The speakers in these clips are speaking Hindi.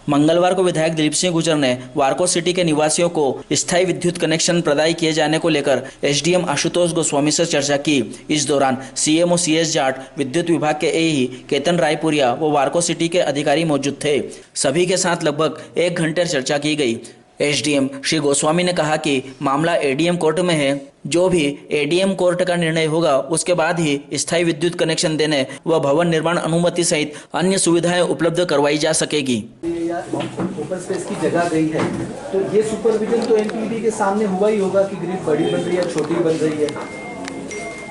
मंगलवार को विधायक दिलीप सिंह गुर्जर ने वार्को सिटी के निवासियों को स्थायी विद्युत कनेक्शन प्रदान किए जाने को लेकर एसडीएम आशुतोष गोस्वामी से चर्चा की। इस दौरान सीएमओ सीएस जाट, विद्युत विभाग के एई केतन रायपुरिया व वार्को सिटी के अधिकारी मौजूद थे। सभी के साथ लगभग 1 घंटे चर्चा की गई। एसडीएम श्री गोस्वामी ने कहा कि मामला एडीएम कोर्ट में है। जो भी एडीएम कोर्ट का निर्णय होगा उसके बाद ही स्थायी विद्युत कनेक्शन देने व भवन निर्माण अनुमति सहित अन्य सुविधाएं उपलब्ध करवाई जा सकेगी। ओपन स्पेस की जगह गई है तो ये सुपरविजन तो एनपीडी के सामने हुआ ही होगा कि ग्रिड बड़ी बन रही है, छोटी बन रही है।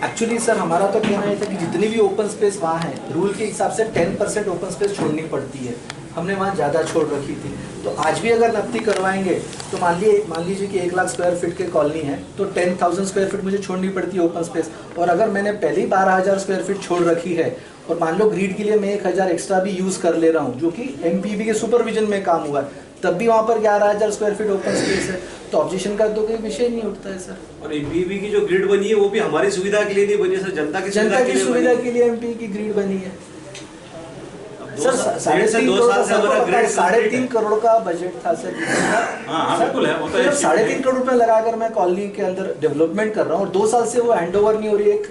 एक्चुअली सर हमारा तो कहना है था कि जितनी भी ओपन स्पेस वहाँ है, रूल के हिसाब से 10% ओपन स्पेस छोड़नी पड़ती है। हमने वहाँ ज़्यादा छोड़ रखी थी। तो आज भी अगर नफ्ती करवाएंगे तो मान लीजिए कि 1 लाख स्क्वायर फीट के कॉलोनी है तो 10,000 स्क्वायर फीट मुझे छोड़नी पड़ती है ओपन स्पेस। और अगर मैंने पहले ही 12,000 स्क्वायर फीट छोड़ रखी है और मान लो ग्रिड के लिए मैं 1,000 एक्स्ट्रा भी यूज़ कर ले रहा हूँ जो कि एमपीबी के सुपरविजन में काम हुआ है, तब भी वहाँ पर 11,000 स्क्वायर फीट ओपन स्पेस है, तो ऑब्जेक्शन का तो कोई विषय नहीं उठता है सर। और एमपीबी की जो ग्रिड बनी है वो भी हमारी सुविधा के लिए नहीं बनी है सर, जनता की सुविधा के लिए एमपी की ग्रिड बनी है सर। 3.5 करोड़ का बजट था सर। बिल्कुल है, वो तो 3.5 करोड़ रुपए लगाकर मैं कॉलोनी के अंदर डेवलपमेंट कर रहा हूँ और 2 साल से वो हैंड ओवर नहीं हो रही। एक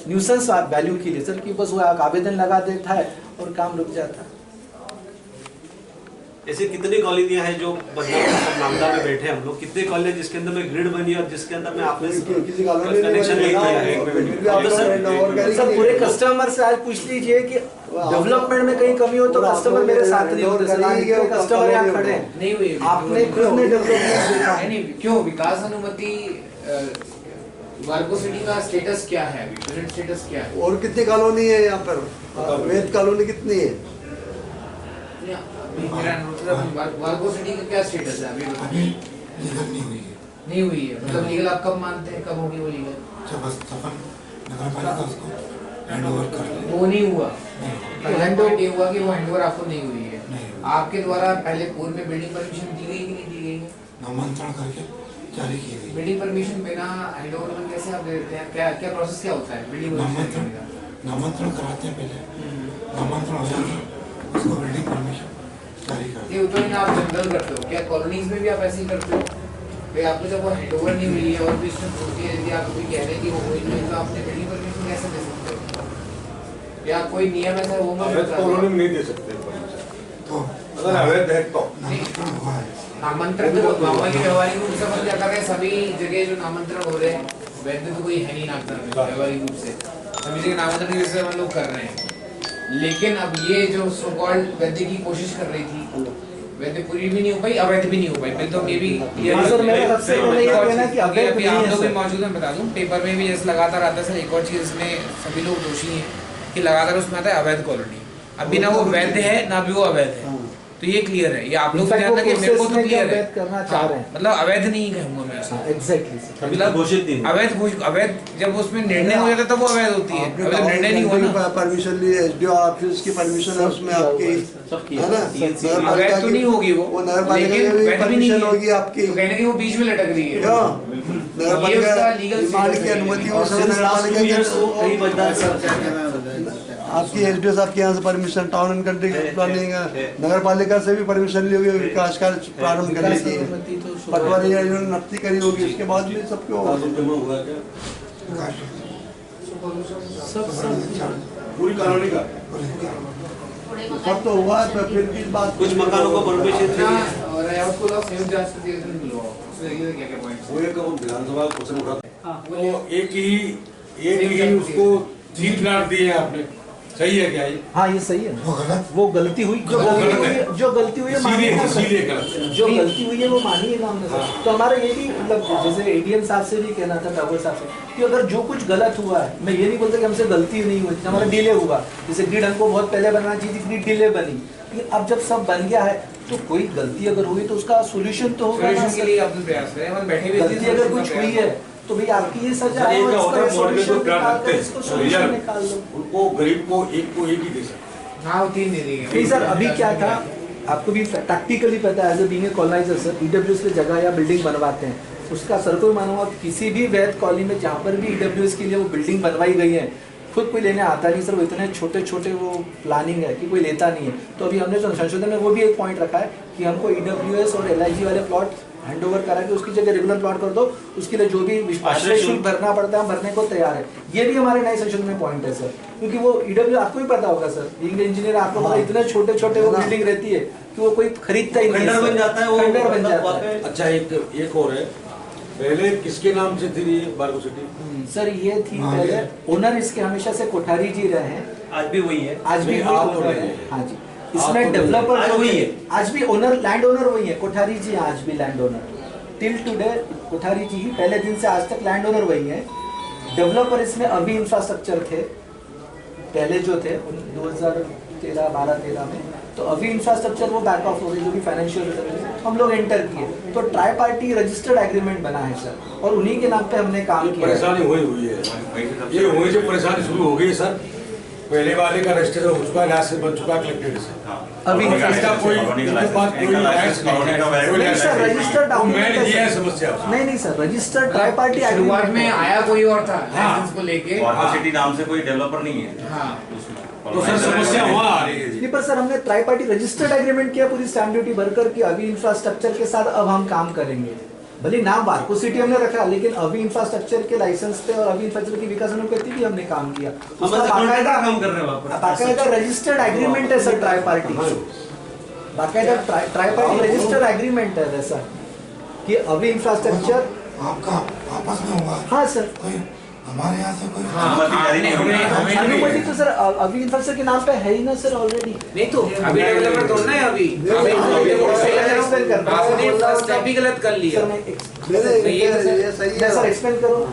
न्यूसेंस वैल्यू के लिए सर कि बस वो आवेदन लगा देता है और काम रुक जाता है। ऐसे कितनी कॉलोनियां हैं जो नामदा में बैठे हम लोग, कितने कॉलोनी जिसके अंदर में ग्रिड बनी और जिसके अंदर में आपने कनेक्शन नहीं किया। सर पूरे कस्टमर से आज पूछ लीजिए कि डेवलपमेंट में कहीं कमी हो तो कस्टमर मेरे साथ नहीं होते सर। कस्टमर यहाँ खड़े हैं, नहीं हुई आपने खुद ने डेवलपमेंट देखा नहीं क्यों? विकास अनुमति वार्को सिटी का स्टेटस क्या है अभी? प्रेजेंट स्टेटस क्या है? और कितनी कॉलोनी है यहाँ पर? वेद कॉलोनी कितनी है? वार्को सिटी का क्या स्टेटस है अभी? लीगल नहीं हुई है। मतलब लीगल आप कब मानते हैं, कब होगी वो लीगल? जब नगर पालिका उसको हैंडओवर कर ले। वो नहीं हुआ, हैंडओवर ये हुआ कि वो हैंडओवर आपको नहीं हुई है। आपके द्वारा पहले पूर्व में बिल्डिंग परमिशन दी गई कि नहीं दी गई है? नामांतरण करके जारी की गई। बिल्डिंग परमिशन बिना हैंडओवर में कैसे आप देते हैं? क्या प्रोसेस क्या होता है बिल्डिंग परमिशन का? नामांतरण कराते हैं पहले, नामांतरण हो जाता है उसको बिल्डिंग परमिशन जारी करते हैं। ये तो आप जनरल करते हो क्या? कॉलोनीज में भी आप ऐसे ही करते हो? भाई आपको जब वो हैंडओवर नहीं मिली है और भी इसमें पूछती है यदि आप कोई कह रहे हैं कि वो हुई नहीं तो आपने बिल्डिंग परमिशन कैसे दे सकते हो? या कोई नियम ऐसा है वो मुझे बता दो। नहीं दे सकते तो अगर अवैध है तो नामांतरण हुआ है। नामांतरण तो मामूली व्यवहारिक रूप से मतलब क्या कर रहे हैं? सभी जगह जो नामांतरण हो रहे हैं वैध तो कोई है नहीं नामांतरण व्यवहारिक रूप से, सभी जगह नामांतरण की हम लोग कर रहे हैं। लेकिन अब ये जो सो कॉल्ड वैध की कोशिश कर रही थी, वैध पूरी भी नहीं हो पाई, अवैध भी नहीं हो पाई। फिर तो ये भी क्लियर सर मेरा सबसे पहले ये कहना कि अवैध अभी आप लोग भी मौजूद हैं, बता दूं पेपर में भी जैसे लगातार आता है सर। एक और चीज इसमें सभी लोग दोषी हैं कि लगातार उसमें आता है अवैध कॉलोनी। अभी ना वो वैध है ना भी वो अवैध है, तो ये क्लियर है। ये आप लोग जानते हैं कि मेरे को तो क्लियर है करना चाह रहे हैं, मतलब अवैध नहीं कहूंगा मैं उसको। एग्जैक्टली मतलब घोषित नहीं अवैध जब उसमें निर्णय हो जाता है तब वो अवैध होती है। अभी तो निर्णय नहीं हुआ ना, परमिशन ली, एसडीओ ऑफिस की परमिशन है उसमें आपकी, है ना? अवैध तो नहीं होगी वो नगर पालिका की परमिशन होगी आपकी, तो कहने की वो बीच में लटक रही है। नगर पालिका की अनुमति हो नगर पालिका आपकी एसडीओ साहब के यहाँ से permission, town and country planning नगर पालिका से भी परमिशन ली होगी विकास कार्य प्रारंभ करने की, पटवारी नफ्ती करी होगी, उसके बाद भी सबको पूरी कॉलोनी का सब तो हुआ है। फिर भी बात कुछ मकानों को परमिशन एक ही उसको 3 प्लाट दिए आपने, सही है क्या ये? हाँ ये सही है। वो गलती हुई, जो गलती हुई है जो गलती हुई है वो मानिए ना हमने। तो हमारा ये भी मतलब जैसे एडीएम साहब से भी कहना था, ठाकुर साहब से, कि अगर जो कुछ गलत हुआ है, मैं ये नहीं बोलता कि हमसे गलती नहीं हुई, हमारा डिले हुआ। जैसे ग्रिड हमको बहुत पहले बनाना चाहिए थी, ग्रिड डिले बनी, लेकिन अब जब सब बन गया है तो कोई गलती अगर हुई तो उसका सोल्यूशन तो होगा ना। गलती अगर कुछ हुई है तो भाई आपकी ये सजा है, इसको सोल्यूशन निकाल लो। उनको गरीब को एक ही दे सकते। हाँ 3 दे देंगे। नहीं सर अभी क्या था, आपको भी टैक्टिकली पता है, as a being a coloniser sir, EWS पे जगह या बिल्डिंग बनवाते हैं, उसका सर को मानूंगा किसी भी वैध कॉलोनी में जहाँ पर भी ईडब्ल्यूएस के लिए वो बिल्डिंग बनवाई गई है, खुद कोई लेने आता नहीं सर, वो इतने छोटे छोटे वो प्लानिंग है कि कोई लेता नहीं है। तो अभी हमने जो संशोधन में वो भी एक पॉइंट रखा है कि हमको EWS और LIG वाले प्लॉट हैंड ओवर करा के उसकी जगह रेगुलर प्लॉट कर दो, उसके लिए जो भी आश्रय शुल्क भरना पड़ता है हम भरने को तैयार है। ये भी हमारे नए संशोधन में पॉइंट है सर, क्योंकि वो EWS आपको भी पता होगा सर, बीइंग इंजीनियर आपको पता इतने छोटे छोटे वो बिल्डिंग रहती है कि वो कोई खरीदता ही नहीं, खंडर बन जाता है वो, खंडर बन जाता है। अच्छा एक और है, पहले किसके नाम से थी ये वार्को सिटी? सर ये थी पहले, ओनर इसके हमेशा से कोठारी जी रहे हैं, आज भी वही है, आज भी आप वही तो ओनर नहीं है। है। हाँ जी, इसमें डेवलपर आज वही है, आज भी ओनर लैंड ओनर वही है, कोठारी जी हैं आज भी land owner, till today Kothari ji ही पहले दिन से आज तक लैंड ओनर वही है। डेवलपर इसमें अभी इंफ्रास्ट्रक्चर थे पहले जो थे 2013 में, तो अभी इंफ्रास्ट्रक्चर वो बैक ऑफ हो गई जो कि फाइनेंशियल हम लोग एंटर किए, तो ट्राई पार्टी रजिस्टर्ड एग्रीमेंट बना है सर, और उन्हीं के नाम पे हमने काम किया है। परेशानी हुई है, ये वहीं से परेशानी शुरू हो गई सर। पहले वाले का रजिस्टर हो चुका है, लाइसेंस बन चुका है कलेक्टेड से, अभी इसका कोई उसके बाद कोई लाइसेंस नहीं सर, रजिस्टर्ड मैंने दिया है समस्या। नहीं सर, रजिस्टर्ड ट्राई पार्टी शुरुआत एग्रीमेंट में आया कोई और था लाइसेंस को लेके। वार्को सिटी नाम से कोई डेवलपर नहीं है। हाँ, तो सर समस्या वहाँ आ रही है जी। नहीं, पर सर हमने ट्राई पार्टी रजिस्टर्ड एग्रीमेंट किया पूरी स्टैम्प ड्यूटी भरकर कि अभी इंफ्रास्ट्रक्चर के साथ अब हम काम करेंगे। भले नाम वार्को सिटी हमने रखा, लेकिन अभी इंफ्रास्ट्रक्चर के लाइसेंस पे और अभी इंफ्रास्ट्रक्चर की विकास अनुपति भी हमने काम किया। हम बाकायदा काम कर रहे हैं वहाँ पर। बाकायदा रजिस्टर्ड एग्रीमेंट है सर ट्राई पार्टी, बाकायदा ट्राई पार्टी रजिस्टर्ड एग्रीमेंट है वैसा कि अभी इंफ्रास्ट्रक्चर आपका आपस में हुआ? हाँ सर, कोई हमारे यहाँ से कोई अनुमति तो सर अभी इंफ्रास्ट्रक्चर के नाम पे है ही ना सर ऑलरेडी। नहीं तो अभी डेवलपर तोड़ना है अभी आपने अभी गलत कर लिया। सर एक्सप्लेन करो,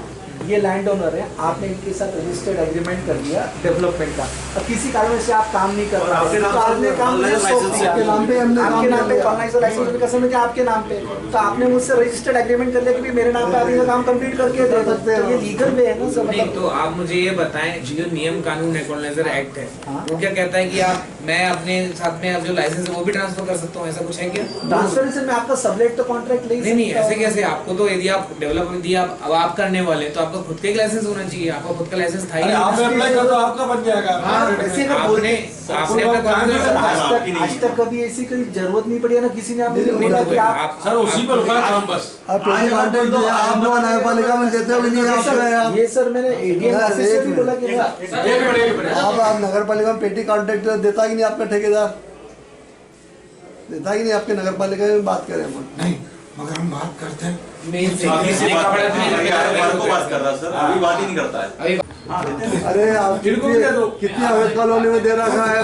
ये लैंड ओनर है, आपने इनके साथ रजिस्टर्ड एग्रीमेंट कर दिया डेवलपमेंट का, अब किसी कारण से आप काम नहीं कर रहे आपके नाम तो आपने काम online मुझे सौंप license दिया, आपके नाम पे हमने आपके नाम पे काम ऑनलाइन से लाइसेंस विकास समिति आपके नाम पे, तो आपने मुझसे रजिस्टर्ड एग्रीमेंट कर लिया कि भी मेरे नाम पे आप ये काम कंप्लीट करके दे सकते हैं, ये लीगल वे है ना सर। नहीं तो आप मुझे ये बताएं, जो नियम कानून है कॉलोनाइजर एक्ट है, वो क्या कहता है कि आप मैं अपने साथ में अब जो लाइसेंस है वो भी ट्रांसफर कर सकता हूँ, ऐसा कुछ है क्या? ट्रांसफर में आपका सबलेट तो कॉन्ट्रैक्ट नहीं ऐसे कैसे? आपको तो यदि आप डेवलपमेंट दिया अब आप करने वाले तो आपका खुद का ही लाइसेंस होना चाहिए, आपका खुद का लाइसेंस था ही आप नहीं। अप्लाई कर दो, आपका बन जाएगा। आपने अपना आज तक कभी ऐसी कोई जरूरत नहीं पड़ी है ना, किसी ने आपको बोला कि आप सर उसी पर रुका काम बस। आप पेटी कॉन्ट्रैक्ट दिया, आप लोग नगर पालिका में देते हो नहीं? आप ये सर मैंने एडीएम ऑफिस से भी बोला कि आप नगर पालिका में पेटी कॉन्ट्रैक्ट देता ही नहीं आपका ठेकेदार, देता ही नहीं आपके नगर पालिका में। बात करें हम नहीं, मगर हम बात करते हैं बात कर रहा सर, अभी बात ही नहीं करता है। अरे आप कितनी अवैध कॉलोनी में दे रखा है,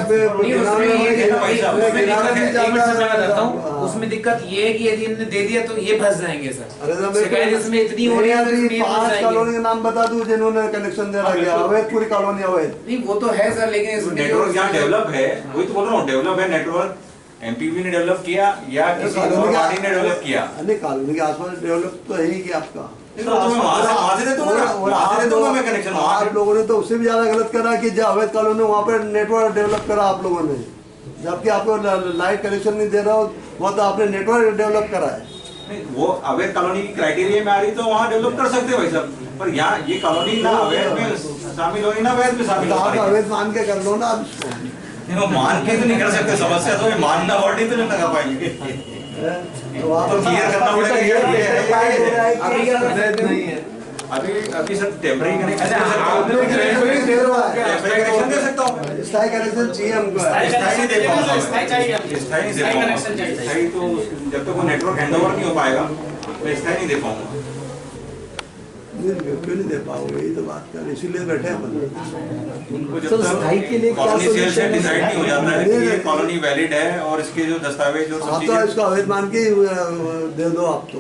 उसमें दिक्कत ये है कि यदि इन्होंने दे दिया तो ये फंस जाएंगे सर। अरे शिकायत इसमें इतनी हो रही है तो ये फंस 5 जाएंगे। कॉलोनी के नाम बता दूं जिन्होंने कनेक्शन दे रखा है, अवैध पूरी कॉलोनी अवैध। नहीं वो तो है सर, लेकिन इसमें नेटवर्क जहाँ डेवलप है वही तो बोल रहा हूँ, डेवलप है नेटवर्क, एमपीवी ने डेवलप किया या किसी और पार्टी ने डेवलप किया। नहीं, कॉलोनी के आसपास डेवलप तो है ही कि आपका। वहाँ से दे दूंगा मैं कनेक्शन। आप लोगों ने तो उससे भी ज्यादा गलत करा कि जो अवैध कॉलोनी वहाँ पर नेटवर्क डेवलप करा आप लोगों ने, जबकि आपको लाइट कनेक्शन नहीं दे रहा हो, वहाँ तो आपने नेटवर्क डेवलप करा है। वो अवैध कॉलोनी की क्राइटेरिया में आ रही तो वहाँ डेवलप कर सकते भाई साहब, पर यहाँ ये कॉलोनी ना अवैध में शामिल हो ना वैध में शामिल तो हो। आप अवैध मान के कर लो ना आप इसको। वो मान के तो नहीं कर सकते, समस्या तो मानना वर्ड तो नहीं लगा पाएंगे, तो वहाँ तो क्लियर करना पड़ेगा। नहीं है अभी सर टेम्परेरी कनेक्शन दे सकता हूँ, स्थायी कनेक्शन चाहिए हमको। स्थायी नहीं दे पाऊंगा, स्थायी नहीं दे पाऊंगा, स्थायी तो जब तक वो नेटवर्क हैंडओवर नहीं हो पाएगा मैं स्थायी नहीं दे पाऊंगा। क्यों नहीं दे पाओगे, यही तो बात कर, इसीलिए बैठे हैं उनको सर, स्थायी के लिए क्या कॉलोनी सेल से solution है? डिसाइड नहीं हो जाता है कि ये कॉलोनी वैलिड है और इसके जो दस्तावेज और सब आप तो चीजें। इसको अवैध मान के दे दो आप तो।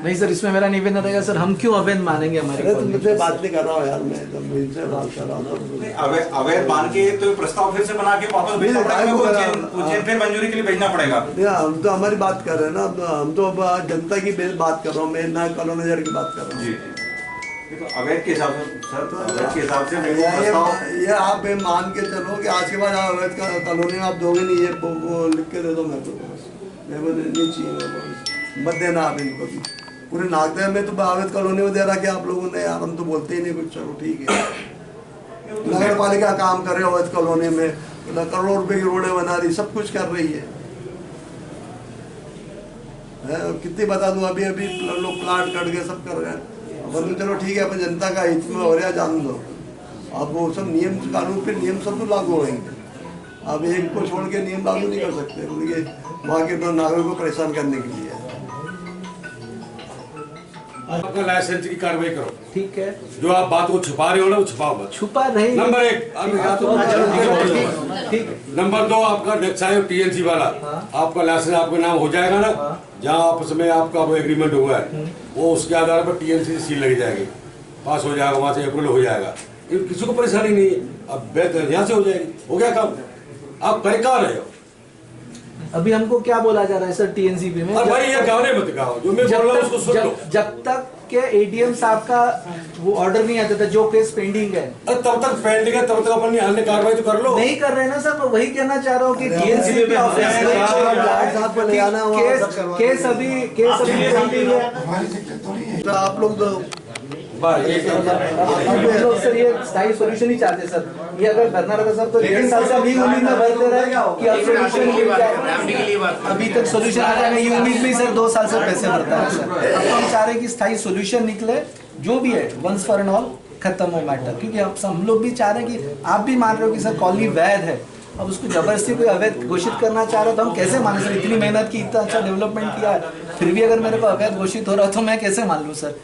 नहीं सर, इसमें मेरा निवेदन रहेगा सर, हम क्यों अवैध मानेंगे हमारी अरे तुम कॉलोनी? मुझसे बात नहीं कर रहा हूँ यार, मैं तो इनसे बात कर रहा हूँ। अवैध मान के तो प्रस्ताव फिर से बना के वापस भेजना पड़ेगा, उज्जैन फिर मंजूरी के लिए भेजना पड़ेगा। हम तो हमारी बात कर रहे हैं ना, हम तो जनता की बात कर रहा हूँ, मैं ना कॉलोनाइजर की बात कर रहा हूँ। जी तो अवैध के हिसाब से सर, अवैध के हिसाब से मेरे को प्रस्ताव ये आप मान के चलो कि आज के बाद अवैध कॉलोनी में आप दोगे नहीं, ये वो लिख के दे दो मेरे को नहीं चाहिए, मत देना आप इनको भी। पूरे नागदेव में तो अवैध कॉलोनी में दे रहा कि आप लोगों ने, यार हम तो बोलते ही नहीं कुछ। चलो ठीक है, नगर पालिका काम कर रहे हो अवैध कॉलोनी में, करोड़ों रुपए की रोडें बना रही, सब कुछ कर रही है। कितनी बता दूं, अभी अभी लोग प्लाट कट गए, सब कर रहे हैं। बोलो चलो ठीक है, अपन जनता का हित में हो रहा है, जान दो। अब वो सब नियम कानून पे नियम सब तो लागू होंगे। अब एक को छोड़ के नियम लागू नहीं कर सकते, क्योंकि वहाँ के नागरिकों को परेशान करने के लिए। आपका लाइसेंस की कार्रवाई करो। ठीक है, जो आप बात को छुपा रहे हो ना, वो छुपाओ मत। छुपा नहीं। नंबर 1 ठीक। नंबर 2 आपका चाहे टीएनसी वाला, आपका लाइसेंस आपका नाम हो जाएगा ना, जहाँ आपस में आपका वो एग्रीमेंट हुआ है, वो उसके आधार पर टीएनसी सील लग जाएगी, पास हो जाएगा, वहाँ से अप्रूवल हो जाएगा। किसी को परेशानी नहीं है। अब यहाँ से हो जाएगी, हो गया काम। आप कर कहाँ रहे हो? अभी हमको क्या बोला जा रहा है सर टीएनसीबी में? और भाई ये गाने मत गाओ, जो मैं बोल रहा हूँ उसको सुन लो। जब तक के एडीएम साहब का वो ऑर्डर नहीं आता था, जो केस पेंडिंग है, तब तक पेंडिंग है, तब तक अपनी अन्य कार्रवाई तो कर लो। नहीं कर रहे ना सर, मैं वही कहना चाह रहा हूँ कि टीएनसीबी के ऑफिस में केस अभी पेंडिंग है। तो आप लोग सर ये स्थायी सोल्यूशन ही चाहते सर। ये अगर करना रहता सर तो 1.5 साल से अभी उम्मीद में भरते रहे कि अब सोल्यूशन मिल जाए, अभी तक सोल्यूशन आ जाएगा, ये उम्मीद में सर 2 साल से पैसे भरता है सर। अब तो हम चाह रहे हैं कि स्थायी सोल्यूशन निकले, जो भी है वंस फॉर एंड ऑल खत्म हो मैटर। क्योंकि हम लोग भी चाह रहे हैं कि आप भी मान रहे हो कि सर कॉलोनी वैध है, अब उसको जबरदस्ती कोई अवैध घोषित करना चाह रहा है तो हम कैसे माने सर? इतनी मेहनत की, इतना अच्छा डेवलपमेंट किया है, फिर भी अगर मेरे को अवैध घोषित हो रहा तो मैं कैसे मान लूँ सर?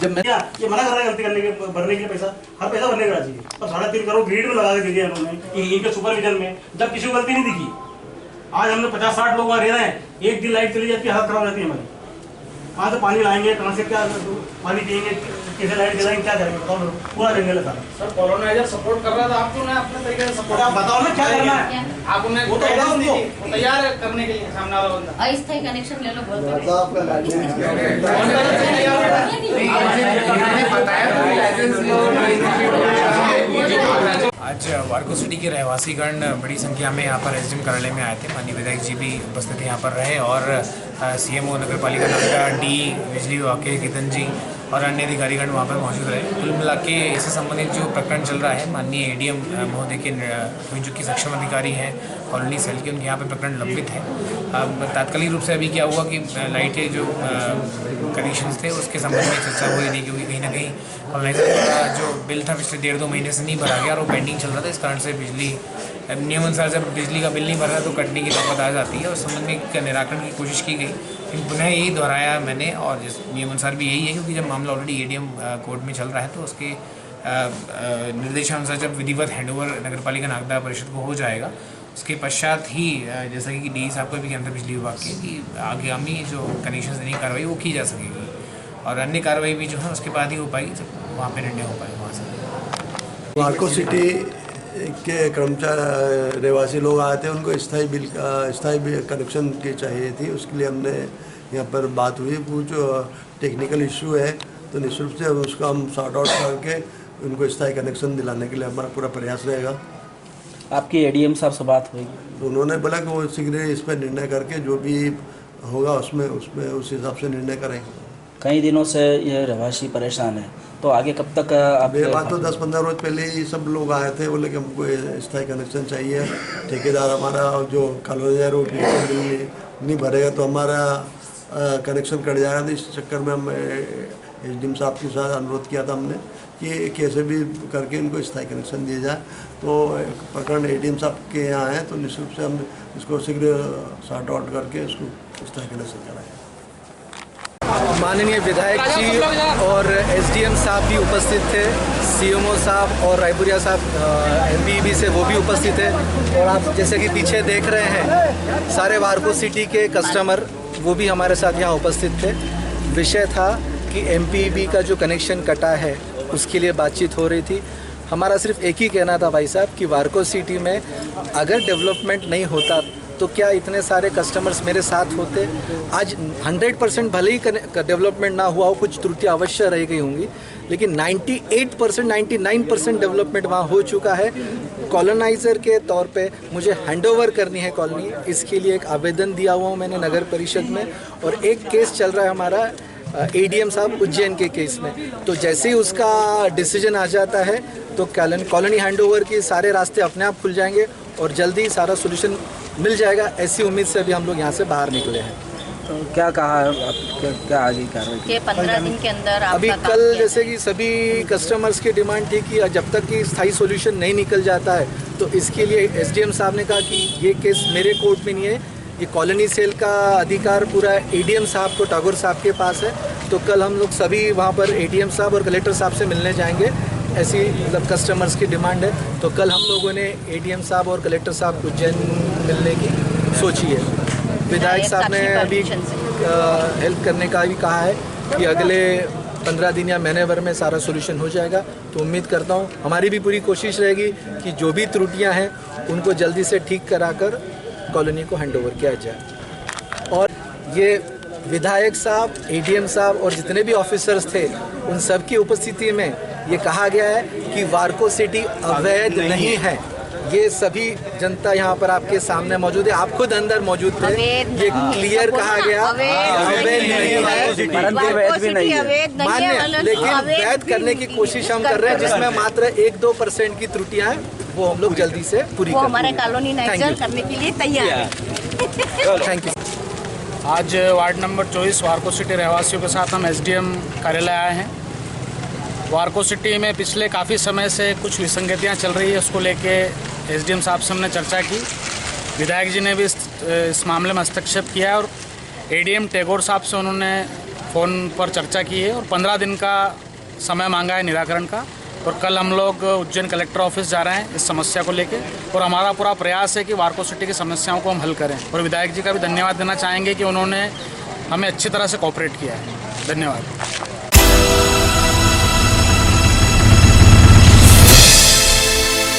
जब मैं ये मना कर रहा है गलती करने के, भरने के लिए पैसा, हर पैसा भरने का चाहिए, और 3.5 करोड़ ग्रिड में लगा के दे दिया उन्होंने इनके सुपरविजन में, जब किसी को गलती नहीं दिखी। आज हमने 50-60 लोग वहाँ रह रहे हैं, एक दिन लाइट चली जाती है, हालत खराब हो जाती है हमारी। कहाँ से पानी लाएंगे, कहाँ से क्या पानी पियेंगे, कैसे लाइट जलाएंगे, क्या करेंगे बताओ लोग? पूरा जंगल है सारा। सर कॉलोनाइजर सपोर्ट कर रहा था आपको ना, अपने तरीके से सपोर्ट। आप बताओ ना क्या करना है, आप उन्हें वो तो बताओ उनको, तैयार है करने के लिए सामने वाला बंदा। अस्थायी कनेक्शन ले लो बोलते आज वार्को सिटी के रहवासीगण बड़ी संख्या में यहाँ पर एसडीएम कार्यालय में आए थे। माननीय विधायक जी भी उपस्थित यहाँ पर रहे और सीएमओ नगर पालिका नोएडा, डी बिजली विभाग के केतन जी और अन्य अधिकारीगण वहाँ पर मौजूद रहे। कुल मिला के इससे संबंधित जो प्रकरण चल रहा है, माननीय एडीएम महोदय के जो कि सक्षम अधिकारी हैं कॉलोनी सेल के, उनके यहाँ पर प्रकरण लंबित है। तात्कालिक रूप से अभी क्या हुआ कि लाइटें जो कनेक्शंस थे उसके संबंध में चर्चा हुई थी, क्योंकि कहीं ना कहीं कॉलोनाइजर का जो बिल था पिछले 1.5-2 महीने से नहीं भरा गया और वो पेंडिंग चल रहा था। इस कारण से बिजली नियमानुसार जब बिजली का बिल नहीं भर रहा तो कटने की नौबत आ जाती है और संबंध में एक निराकरण की कोशिश की गई। लेकिन पुनः यही दोहराया मैंने, और जिस नियमानुसार भी यही है, क्योंकि जब मामला ऑलरेडी एडीएम कोर्ट में चल रहा है तो उसके निर्देशानुसार जब विधिवत हैंडओवर नगर पालिका नागदा परिषद को हो जाएगा, उसके पश्चात ही जैसा कि डी साहब का भी कहना था बिजली विभाग के कि आगामी जो कनेक्शन देने की कार्रवाई वो की जा सकेगी और अन्य कार्रवाई भी जो है उसके बाद ही हो पाएगी जब वहाँ पे निर्णय हो पाएगा। वहाँ से वार्को सिटी के कर्मचारी रहवासी लोग आए थे, उनको स्थायी कनेक्शन की चाहिए थी। उसके लिए हमने यहाँ पर बात हुई, वो जो टेक्निकल इशू है तो निःशुल्क से उसको हम सॉर्ट आउट करके उनको स्थायी कनेक्शन दिलाने के लिए हमारा पूरा प्रयास रहेगा। आपकी एडीएम साहब से बात हुई? उन्होंने बोला कि वो शीघ्र इस पर निर्णय करके जो भी होगा उसमें उस हिसाब से निर्णय करेंगे। कई दिनों से ये रहवासी परेशान है, तो आगे कब तक आप? ये बात तो 10-15 रोज पहले ही सब लोग आए थे, बोले कि हमको स्थायी कनेक्शन चाहिए। ठेकेदार हमारा जो कॉलोनाइजर वो बिल नहीं भरेगा तो हमारा कनेक्शन कट जाएगा। तो इस चक्कर में हम एसडीएम साहब के साथ अनुरोध किया था हमने कि कैसे भी करके इनको स्थायी कनेक्शन दिया जाए। तो प्रकरण एडीएम साहब के यहाँ है तो निःशुल्क से हम इसको शीघ्र सॉर्ट आउट करके इसको स्थायी कनेक्शन कराएँ। माननीय विधायक जी और एसडीएम साहब भी उपस्थित थे, सीएमओ साहब और रायपुरिया साहब एमपीबी से वो भी उपस्थित थे। और आप जैसे कि पीछे देख रहे हैं सारे वार्को सिटी के कस्टमर वो भी हमारे साथ यहाँ उपस्थित थे। विषय था कि एमपीबी का जो कनेक्शन कटा है उसके लिए बातचीत हो रही थी। हमारा सिर्फ एक ही कहना था भाई साहब कि वार्को सिटी में अगर डेवलपमेंट नहीं होता तो क्या इतने सारे कस्टमर्स मेरे साथ होते? आज 100% भले ही डेवलपमेंट ना हुआ हो, कुछ त्रुटियां अवश्य रह गई होंगी, लेकिन 98%, 99% डेवलपमेंट वहाँ हो चुका है। कॉलोनाइज़र के तौर पे मुझे हैंडओवर करनी है कॉलोनी, इसके लिए एक आवेदन दिया हुआ हूँ मैंने नगर परिषद में। और एक केस चल रहा है हमारा ADM साहब उज्जैन के केस में। तो जैसे ही उसका डिसीजन आ जाता है तो कॉलोनी हैंडओवर के सारे रास्ते अपने आप खुल जाएंगे और जल्दी सारा सोल्यूशन मिल जाएगा, ऐसी उम्मीद से अभी हम लोग यहाँ से बाहर निकले हैं। तो क्या कहा क्या आगे कार्रवाई? ये 15 दिन के अंदर अभी कल जैसे कि सभी कस्टमर्स की डिमांड थी कि जब तक कि स्थायी सॉल्यूशन नहीं निकल जाता है तो इसके लिए SDM साहब ने कहा कि ये केस मेरे कोर्ट में नहीं है, ये कॉलोनी सेल का अधिकार पूरा ADM साहब को, टागोर साहब के पास है। तो कल हम लोग सभी वहाँ पर ADM साहब और कलेक्टर साहब से मिलने जाएंगे, ऐसी मतलब कस्टमर्स की डिमांड है। तो कल हम लोगों ने ADM साहब और कलेक्टर साहब उज्जैन मिलने की सोची है। विधायक साहब ने अभी हेल्प करने का भी कहा है कि अगले 15 दिन या महीने भर में सारा सोल्यूशन हो जाएगा। तो उम्मीद करता हूँ, हमारी भी पूरी कोशिश रहेगी कि जो भी त्रुटियाँ हैं उनको जल्दी से ठीक कराकर कॉलोनी को हैंडओवर किया जाए। और ये विधायक साहब, ADM साहब और जितने भी ऑफिसर्स थे उन सब की उपस्थिति में ये कहा गया है कि वार्को सिटी अवैध नहीं है। ये सभी जनता यहाँ पर आपके सामने मौजूद है, आप खुद अंदर मौजूद थे, ये क्लियर कहा गया अवैध नहीं है, परंतु वैध भी नहीं है, मान्य, लेकिन वैध करने की कोशिश हम कर रहे हैं, जिसमें मात्र 1-2% की त्रुटियां हैं वो हम लोग जल्दी से पूरी वो कर हमारे कॉलोनी नेचुरल करने के लिए तैयार है। Thank you. आज वार्ड नंबर 24 वार्को सिटी रहवासियों के साथ हम SDM कार्यालय आए हैं। वार्को सिटी में पिछले काफ़ी समय से कुछ विसंगतियां चल रही है, उसको लेके SDM साहब से हमने चर्चा की। विधायक जी ने भी इस मामले में हस्तक्षेप किया है और ADM टैगोर साहब से उन्होंने फ़ोन पर चर्चा की है और 15 दिन का समय मांगा है निराकरण का। और कल हम लोग उज्जैन कलेक्टर ऑफिस जा रहे हैं इस समस्या को लेके और हमारा पूरा प्रयास है कि वार्को सिटी की समस्याओं को हम हल करें। और विधायक जी का भी धन्यवाद देना चाहेंगे कि उन्होंने हमें अच्छी तरह से कोऑपरेट किया है। धन्यवाद।